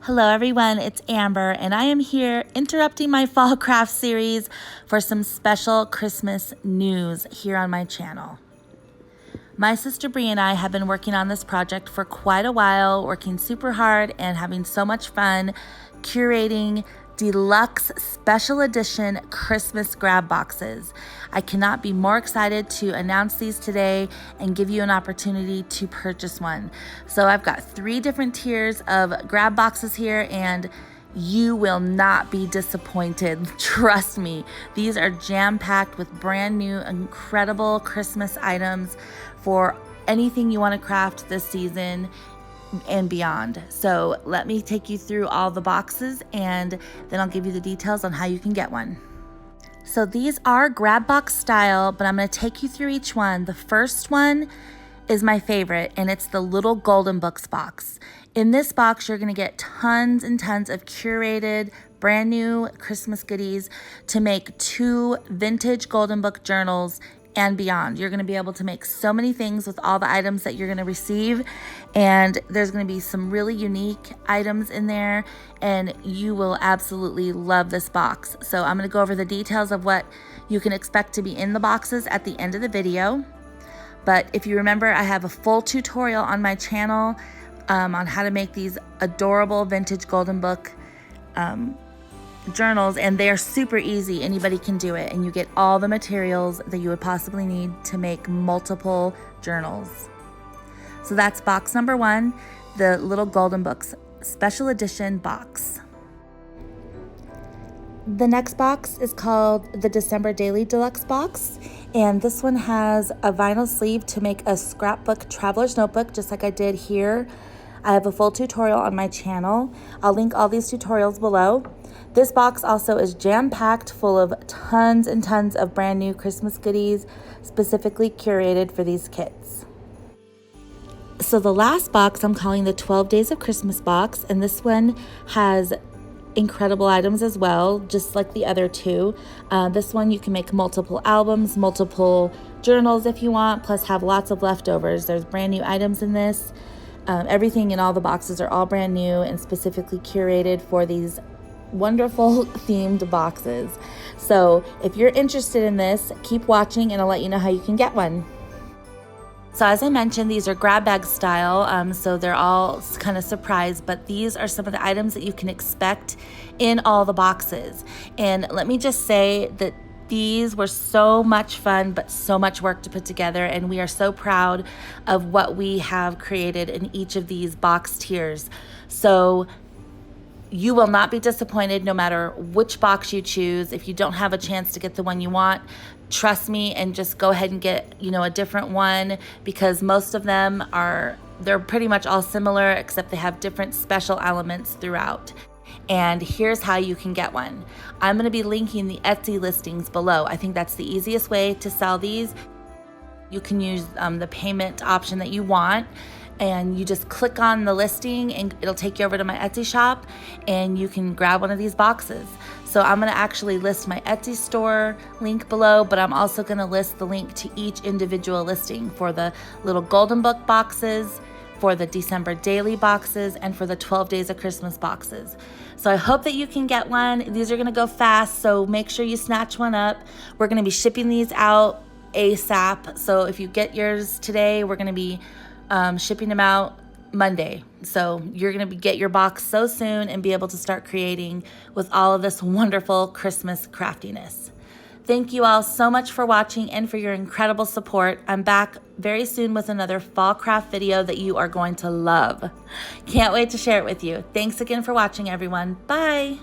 Hello everyone, it's Amber and I am here interrupting my fall craft series for some special Christmas news here on my channel. My sister Bree and I have been working on this project for quite a while, working super hard and having so much fun curating Deluxe Special Edition Christmas grab boxes. I cannot be more excited to announce these today and give you an opportunity to purchase one. So I've got 3 different tiers of grab boxes here and you will not be disappointed. Trust me, these are jam-packed with brand new, incredible Christmas items for anything you want to craft this season and beyond. So let me take you through all the boxes and then I'll give you the details on how you can get one. So these are grab box style, but I'm going to take you through each one. The first one is my favorite and it's the little golden books box. In this box, you're going to get tons and tons of curated brand new Christmas goodies to make 2 vintage golden book journals and beyond. You're going to be able to make so many things with all the items that you're going to receive, and there's going to be some really unique items in there and you will absolutely love this box. So I'm going to go over the details of what you can expect to be in the boxes at the end of the video. But if you remember, I have a full tutorial on my channel on how to make these adorable vintage golden book journals, and they're super easy. Anybody can do it, and you get all the materials that you would possibly need to make multiple journals. So that's box number 1, the little golden books special edition box. The next box is called the December Daily Deluxe box, and this one has a vinyl sleeve to make a scrapbook traveler's notebook, just like I did here. I have a full tutorial on my channel. I'll link all these tutorials below. This box also is jam-packed full of tons and tons of brand new Christmas goodies, specifically curated for these kits. So the last box I'm calling the 12 Days of Christmas box, and this one has incredible items as well, just like the other 2. This one you can make multiple albums, multiple journals if you want, plus have lots of leftovers. There's brand new items in this. Everything in all the boxes are all brand new and specifically curated for these wonderful themed boxes. So if you're interested in this, keep watching and I'll let you know how you can get one. So as I mentioned, these are grab bag style, so they're all kind of surprise, but these are some of the items that you can expect in all the boxes. And let me just say that these were so much fun, but so much work to put together, and we are so proud of what we have created in each of these box tiers. So you will not be disappointed no matter which box you choose. If you don't have a chance to get the one you want, trust me and just go ahead and get, a different one, because most of them they're pretty much all similar, except they have different special elements throughout. And here's how you can get one. I'm going to be linking the Etsy listings below. I think that's the easiest way to sell these. You can use the payment option that you want, and you just click on the listing and it'll take you over to my Etsy shop and you can grab one of these boxes. So I'm going to actually list my Etsy store link below, but I'm also going to list the link to each individual listing for the little golden book boxes, for the December daily boxes, and for the 12 Days of Christmas boxes. So I hope that you can get one. These are going to go fast, so make sure you snatch one up. We're going to be shipping these out ASAP. So if you get yours today, we're going to be shipping them out Monday. So you're going to get your box so soon and be able to start creating with all of this wonderful Christmas craftiness. Thank you all so much for watching and for your incredible support. I'm back very soon with another fall craft video that you are going to love. Can't wait to share it with you. Thanks again for watching, everyone. Bye.